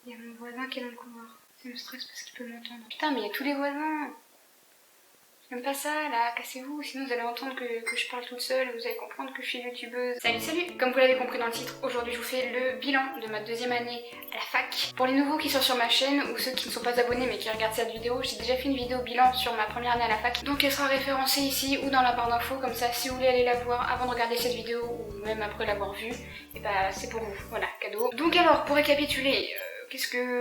Il y a mon voisin qui est dans le couloir. Ça me stresse parce qu'il peut m'entendre. Putain, mais il y a tous les voisins. J'aime pas ça là, cassez-vous, sinon vous allez entendre que je parle toute seule et vous allez comprendre que je suis youtubeuse. Salut, comme vous l'avez compris dans le titre, aujourd'hui je vous fais le bilan de ma deuxième année à la fac. Pour les nouveaux qui sont sur ma chaîne ou ceux qui ne sont pas abonnés mais qui regardent cette vidéo, j'ai déjà fait une vidéo bilan sur ma première année à la fac. Donc elle sera référencée ici ou dans la barre d'infos, comme ça si vous voulez aller la voir avant de regarder cette vidéo ou même après l'avoir vue, et bah c'est pour vous, voilà, cadeau. Donc alors, pour récapituler...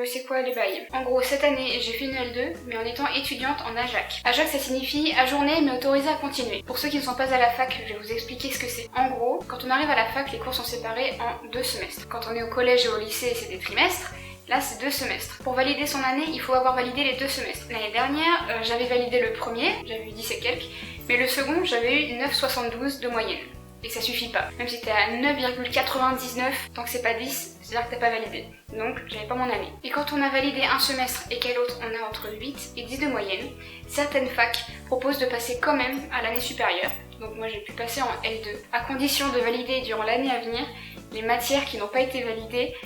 c'est quoi les bails? En gros, cette année, j'ai fait une L2, mais en étant étudiante en AJAC. AJAC, ça signifie ajourné mais autorisé à continuer. Pour ceux qui ne sont pas à la fac, je vais vous expliquer ce que c'est. En gros, quand on arrive à la fac, les cours sont séparés en 2 semestres. Quand on est au collège et au lycée, c'est des trimestres. Là, c'est 2 semestres. Pour valider son année, il faut avoir validé les 2 semestres. L'année dernière, j'avais validé le premier, j'avais eu 10 et quelques, mais le second, j'avais eu 9,72 de moyenne. Et ça suffit pas. Même si t'es à 9,99, tant que c'est pas 10, c'est-à-dire que t'as pas validé. Donc j'avais pas mon année. Et quand on a validé un semestre et quel autre on a entre 8 et 10 de moyenne, certaines facs proposent de passer quand même à l'année supérieure. Donc moi j'ai pu passer en L2, à condition de valider durant l'année à venir les matières qui n'ont pas été validées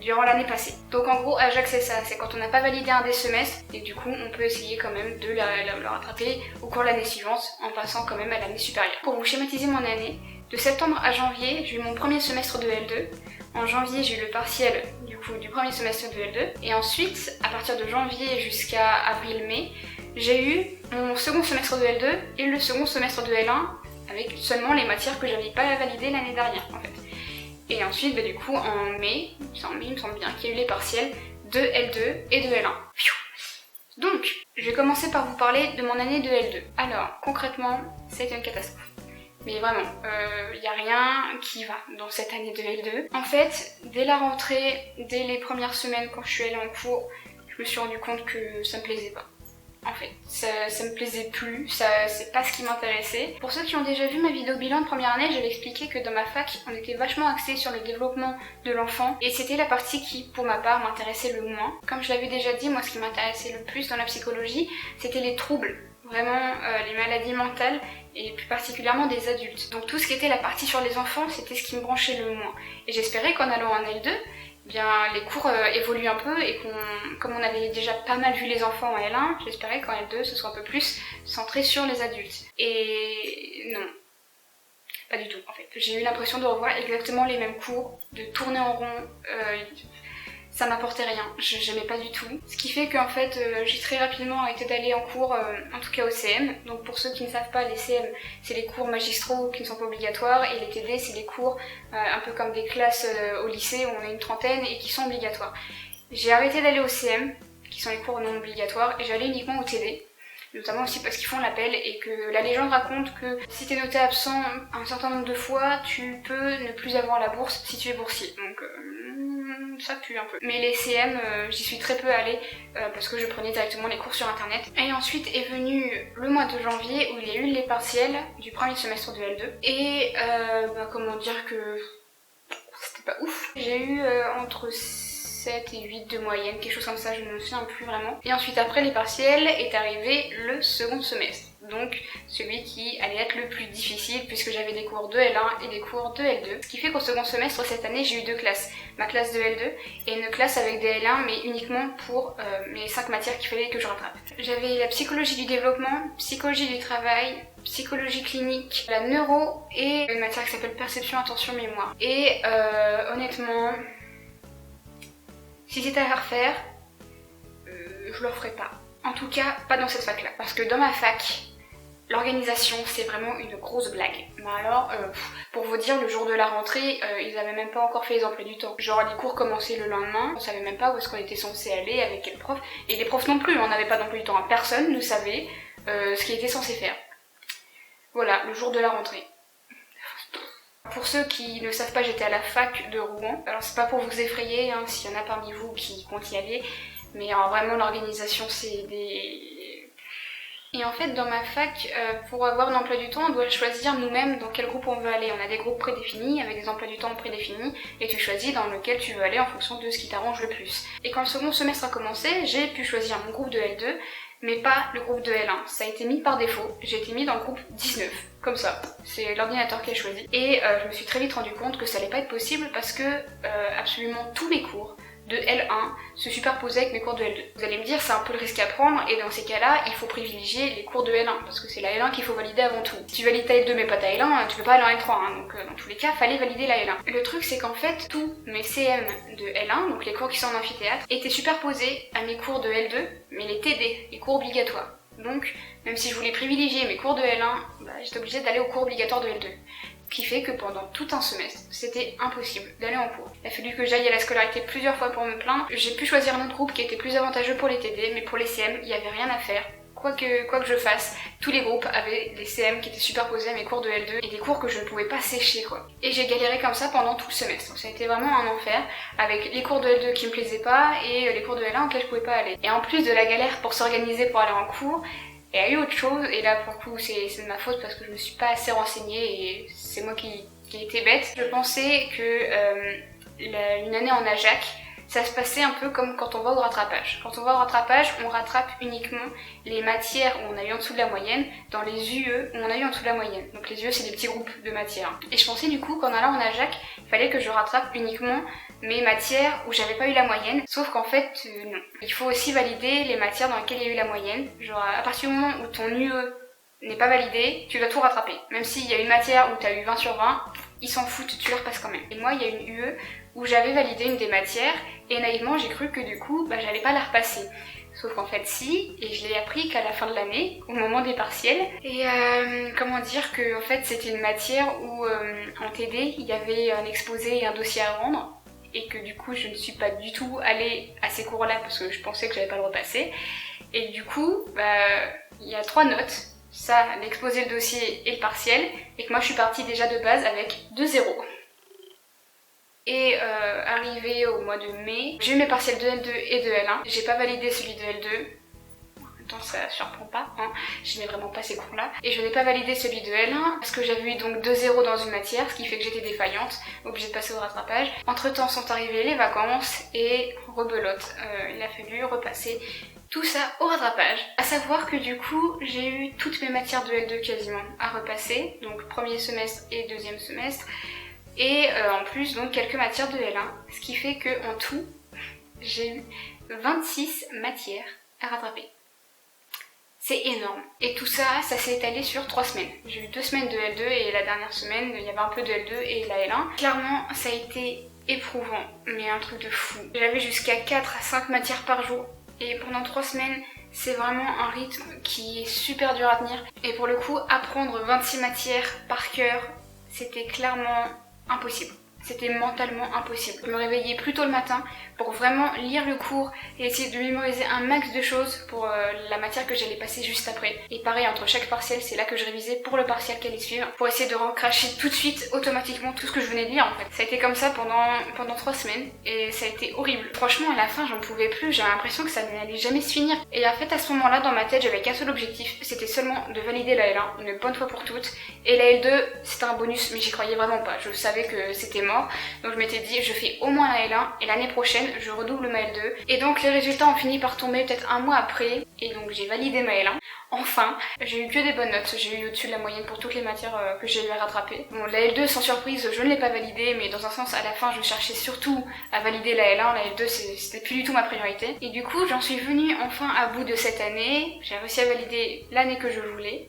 durant l'année passée. Donc en gros, AJAC c'est ça, c'est quand on n'a pas validé un des semestres et du coup on peut essayer quand même de le rattraper au cours de l'année suivante en passant quand même à l'année supérieure. Pour vous schématiser mon année, de septembre à janvier, j'ai eu mon premier semestre de L2. En janvier, j'ai eu le partiel du premier semestre de L2. Et ensuite, à partir de janvier jusqu'à avril-mai, j'ai eu mon second semestre de L2 et le second semestre de L1 avec seulement les matières que j'avais pas validées l'année dernière en fait. Et ensuite, du coup, en mai, il me semble bien qu'il y a eu les partiels de L2 et de L1. Donc, je vais commencer par vous parler de mon année de L2. Alors, concrètement, c'était une catastrophe. Mais vraiment, il n'y a rien qui va dans cette année de L2. En fait, dès la rentrée, dès les premières semaines quand je suis allée en cours, je me suis rendu compte que ça me plaisait pas. En fait, ça me plaisait plus, c'est pas ce qui m'intéressait. Pour ceux qui ont déjà vu ma vidéo bilan de première année, j'avais expliqué que dans ma fac, on était vachement axé sur le développement de l'enfant et c'était la partie qui, pour ma part, m'intéressait le moins. Comme je l'avais déjà dit, moi ce qui m'intéressait le plus dans la psychologie, c'était les troubles, vraiment les maladies mentales et plus particulièrement des adultes. Donc tout ce qui était la partie sur les enfants, c'était ce qui me branchait le moins. Et j'espérais qu'en allant en L2, bien les cours évoluent un peu et comme on avait déjà pas mal vu les enfants en L1, j'espérais qu'en L2 ce soit un peu plus centré sur les adultes. Et non, pas du tout en fait. J'ai eu l'impression de revoir exactement les mêmes cours, de tourner en rond, ça m'apportait rien, j'aimais pas du tout. Ce qui fait qu'en fait j'ai très rapidement arrêté d'aller en cours, en tout cas au CM. Donc pour ceux qui ne savent pas, les CM c'est les cours magistraux qui ne sont pas obligatoires et les TD c'est les cours un peu comme des classes au lycée où on a une trentaine et qui sont obligatoires. J'ai arrêté d'aller au CM, qui sont les cours non obligatoires, et j'allais uniquement au TD. Notamment aussi parce qu'ils font l'appel et que la légende raconte que si t'es noté absent un certain nombre de fois, tu peux ne plus avoir la bourse si tu es boursier. Donc ça pue un peu. Mais les CM, j'y suis très peu allée parce que je prenais directement les cours sur internet. Et ensuite est venu le mois de janvier où il y a eu les partiels du premier semestre de L2. Et comment dire que c'était pas ouf. J'ai eu entre 7 et 8 de moyenne, quelque chose comme ça, je ne me souviens plus vraiment. Et ensuite après les partiels est arrivé le second semestre. Donc celui qui allait être le plus difficile puisque j'avais des cours de L1 et des cours de L2. Ce qui fait qu'au second semestre cette année j'ai eu 2 classes. Ma classe de L2 et une classe avec des L1 mais uniquement pour mes 5 matières qu'il fallait que je rattrape. J'avais la psychologie du développement, psychologie du travail, psychologie clinique, la neuro et une matière qui s'appelle perception, attention, mémoire. Et honnêtement, si c'était à refaire, je le referais pas. En tout cas, pas dans cette fac-là. Parce que dans ma fac, l'organisation, c'est vraiment une grosse blague. Mais alors, pour vous dire, le jour de la rentrée, ils avaient même pas encore fait les emplois du temps. Genre, les cours commençaient le lendemain, on savait même pas où est-ce qu'on était censé aller, avec quel prof. Et les profs non plus, on n'avait pas d'emploi du temps. Personne ne savait ce qu'il était censé faire. Voilà, le jour de la rentrée. Pour ceux qui ne savent pas, j'étais à la fac de Rouen. Alors c'est pas pour vous effrayer, hein, s'il y en a parmi vous qui comptent y aller, mais vraiment l'organisation c'est des... Et en fait dans ma fac, pour avoir un emploi du temps, on doit choisir nous-mêmes dans quel groupe on veut aller. On a des groupes prédéfinis avec des emplois du temps prédéfinis et tu choisis dans lequel tu veux aller en fonction de ce qui t'arrange le plus. Et quand le second semestre a commencé, j'ai pu choisir mon groupe de L2, mais pas le groupe de L1. Ça a été mis par défaut, j'ai été mis dans le groupe 19, comme ça. C'est l'ordinateur qui a choisi. Et je me suis très vite rendu compte que ça allait pas être possible parce que absolument tous mes cours de L1 se superposer avec mes cours de L2. Vous allez me dire c'est un peu le risque à prendre et dans ces cas-là il faut privilégier les cours de L1 parce que c'est la L1 qu'il faut valider avant tout. Si tu valides ta L2 mais pas ta L1, tu peux pas aller en L3 hein, donc dans tous les cas fallait valider la L1. Le truc c'est qu'en fait tous mes CM de L1, donc les cours qui sont en amphithéâtre, étaient superposés à mes cours de L2 mais les TD, les cours obligatoires. Donc même si je voulais privilégier mes cours de L1, j'étais obligée d'aller aux cours obligatoires de L2. Ce qui fait que pendant tout un semestre, c'était impossible d'aller en cours. Il a fallu que j'aille à la scolarité plusieurs fois pour me plaindre. J'ai pu choisir un autre groupe qui était plus avantageux pour les TD, mais pour les CM, il n'y avait rien à faire. Quoi que je fasse, tous les groupes avaient des CM qui étaient superposés à mes cours de L2 et des cours que je ne pouvais pas sécher quoi. Et j'ai galéré comme ça pendant tout le semestre. Ça a été vraiment un enfer, avec les cours de L2 qui me plaisaient pas et les cours de L1 auxquels je pouvais pas aller. Et en plus de la galère pour s'organiser pour aller en cours, il y a eu autre chose, et là pour le coup c'est de ma faute parce que je me suis pas assez renseignée et c'est moi qui ai été bête. Je pensais que une année en AJAC, ça se passait un peu comme quand on va au rattrapage. Quand on va au rattrapage, on rattrape uniquement les matières où on a eu en dessous de la moyenne dans les UE où on a eu en dessous de la moyenne. Donc les UE c'est des petits groupes de matières. Et je pensais du coup qu'en allant en AJAC, il fallait que je rattrape uniquement mes matières où j'avais pas eu la moyenne, sauf qu'en fait non. Il faut aussi valider les matières dans lesquelles il y a eu la moyenne. Genre à partir du moment où ton UE n'est pas validé, tu dois tout rattraper. Même s'il y a une matière où tu as eu 20 sur 20, ils s'en foutent, tu les repasses quand même. Et moi il y a une UE où j'avais validé une des matières et naïvement j'ai cru que du coup j'allais pas la repasser. Sauf qu'en fait si, et je l'ai appris qu'à la fin de l'année, au moment des partiels. Et comment dire que en fait c'était une matière où en TD il y avait un exposé et un dossier à rendre. Et que du coup je ne suis pas du tout allée à ces cours là parce que je pensais que j'allais pas le repasser. Et du coup il y a 3 notes, ça, l'exposé, le dossier et le partiel, et que moi je suis partie déjà de base avec 2 zéros. Et arrivé au mois de mai, j'ai eu mes partiels de L2 et de L1. J'ai pas validé celui de L2. Ça surprend pas, hein. Je n'ai vraiment pas ces cours là. Et je n'ai pas validé celui de L1 parce que j'avais eu donc 2 zéros dans une matière, ce qui fait que j'étais défaillante, obligée de passer au rattrapage. Entre temps sont arrivées les vacances et rebelote, il a fallu repasser tout ça au rattrapage. À savoir que du coup j'ai eu toutes mes matières de L2 quasiment à repasser, donc premier semestre et deuxième semestre, et en plus donc quelques matières de L1, ce qui fait que en tout j'ai eu 26 matières à rattraper. C'est énorme. Et tout ça, ça s'est étalé sur 3 semaines. J'ai eu 2 semaines de L2 et la dernière semaine, il y avait un peu de L2 et la L1. Clairement, ça a été éprouvant, mais un truc de fou. J'avais jusqu'à 4 à 5 matières par jour. Et pendant 3 semaines, c'est vraiment un rythme qui est super dur à tenir. Et pour le coup, apprendre 26 matières par cœur, c'était clairement impossible. C'était mentalement impossible. Je me réveillais plus tôt le matin pour vraiment lire le cours et essayer de mémoriser un max de choses pour la matière que j'allais passer juste après. Et pareil, entre chaque partiel, c'est là que je révisais pour le partiel qui allait suivre, pour essayer de recracher tout de suite, automatiquement, tout ce que je venais de lire en fait. Ça a été comme ça pendant 3 semaines et ça a été horrible. Franchement, à la fin, j'en pouvais plus, j'avais l'impression que ça n'allait jamais se finir. Et en fait, à ce moment-là, dans ma tête, j'avais qu'un seul objectif, c'était seulement de valider la L1 une bonne fois pour toutes. Et la L2, c'était un bonus, mais j'y croyais vraiment pas. Je savais que c'était mort. Donc je m'étais dit, je fais au moins la L1 et l'année prochaine, je redouble ma L2. Et donc les résultats ont fini par tomber peut-être un mois après. Et donc j'ai validé ma L1. Enfin, j'ai eu que des bonnes notes. J'ai eu au-dessus de la moyenne pour toutes les matières que j'ai eu à rattraper. Bon, la L2, sans surprise, je ne l'ai pas validée, mais dans un sens, à la fin, je cherchais surtout à valider la L1. La L2, c'était plus du tout ma priorité. Et du coup, j'en suis venue enfin à bout de cette année. J'ai réussi à valider l'année que je voulais.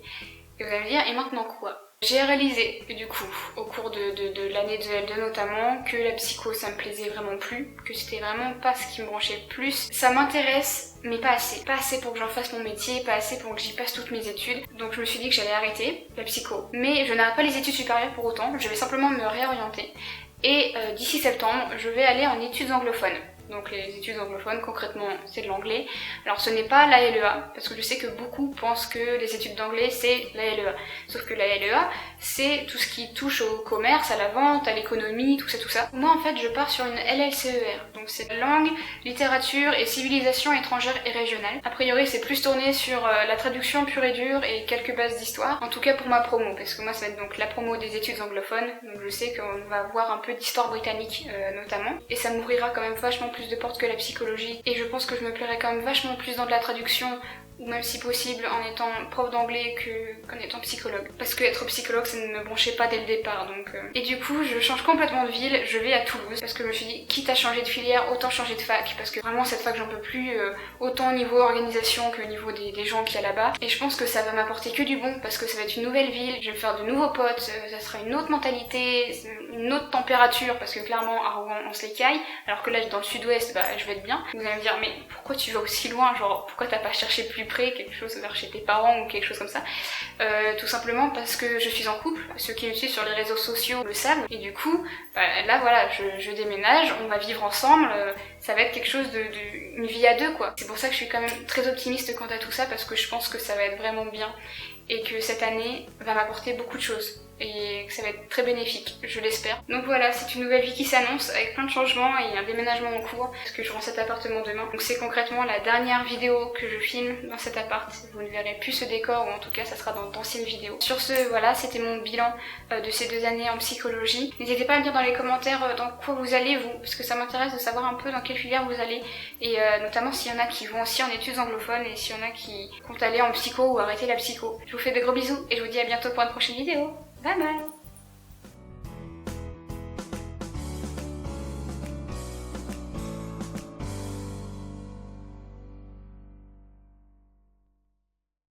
Et vous allez me dire, et maintenant quoi ? J'ai réalisé du coup au cours de l'année de L2 notamment que la psycho ça me plaisait vraiment plus, que c'était vraiment pas ce qui me branchait le plus. Ça m'intéresse mais pas assez. Pas assez pour que j'en fasse mon métier, pas assez pour que j'y passe toutes mes études. Donc je me suis dit que j'allais arrêter la psycho. Mais je n'arrête pas les études supérieures pour autant, je vais simplement me réorienter. Et d'ici septembre, je vais aller en études anglophones. Donc les études anglophones, concrètement, c'est de l'anglais. Alors ce n'est pas la LEA, parce que je sais que beaucoup pensent que les études d'anglais, c'est la LEA. Sauf que la LEA, c'est tout ce qui touche au commerce, à la vente, à l'économie, tout ça. Moi, en fait, je pars sur une LLCER. Donc c'est langue, littérature et civilisation étrangère et régionale. A priori, c'est plus tourné sur la traduction pure et dure et quelques bases d'histoire. En tout cas pour ma promo, parce que moi, ça va être donc la promo des études anglophones. Donc je sais qu'on va avoir un peu d'histoire britannique notamment. Et ça m'ouvrira quand même vachement plus de portes que la psychologie, et je pense que je me plairais quand même vachement plus dans de la traduction ou même si possible en étant prof d'anglais qu'en étant psychologue. Parce que être psychologue ça ne me branchait pas dès le départ donc... Et du coup je change complètement de ville, je vais à Toulouse parce que je me suis dit quitte à changer de filière autant changer de fac parce que vraiment cette fac j'en peux plus autant au niveau organisation que au niveau des gens qu'il y a là-bas. Et je pense que ça va m'apporter que du bon parce que ça va être une nouvelle ville, je vais me faire de nouveaux potes, ça sera une autre mentalité, une autre température parce que clairement à Rouen on se les caille alors que là dans le sud-ouest bah je vais être bien. Vous allez me dire mais pourquoi tu vas aussi loin, genre pourquoi t'as pas cherché plus près quelque chose vers chez tes parents ou quelque chose comme ça. Tout simplement parce que je suis en couple, ceux qui me suivent sur les réseaux sociaux le savent et du coup bah, là voilà je déménage, on va vivre ensemble, ça va être quelque chose une vie à deux quoi. C'est pour ça que je suis quand même très optimiste quant à tout ça parce que je pense que ça va être vraiment bien et que cette année va m'apporter beaucoup de choses et que ça va être très bénéfique, je l'espère. Donc voilà, c'est une nouvelle vie qui s'annonce avec plein de changements et un déménagement en cours parce que je rends cet appartement demain. Donc c'est concrètement la dernière vidéo que je filme dans cet appart. Vous ne verrez plus ce décor ou en tout cas ça sera dans d'anciennes vidéos. Sur ce, voilà, c'était mon bilan de ces 2 années en psychologie. N'hésitez pas à me dire dans les commentaires dans quoi vous allez vous, parce que ça m'intéresse de savoir un peu dans quelle filière vous allez et notamment s'il y en a qui vont aussi en études anglophones et s'il y en a qui comptent aller en psycho ou arrêter la psycho. Je vous fais de gros bisous et je vous dis à bientôt pour une prochaine vidéo. Bye bye.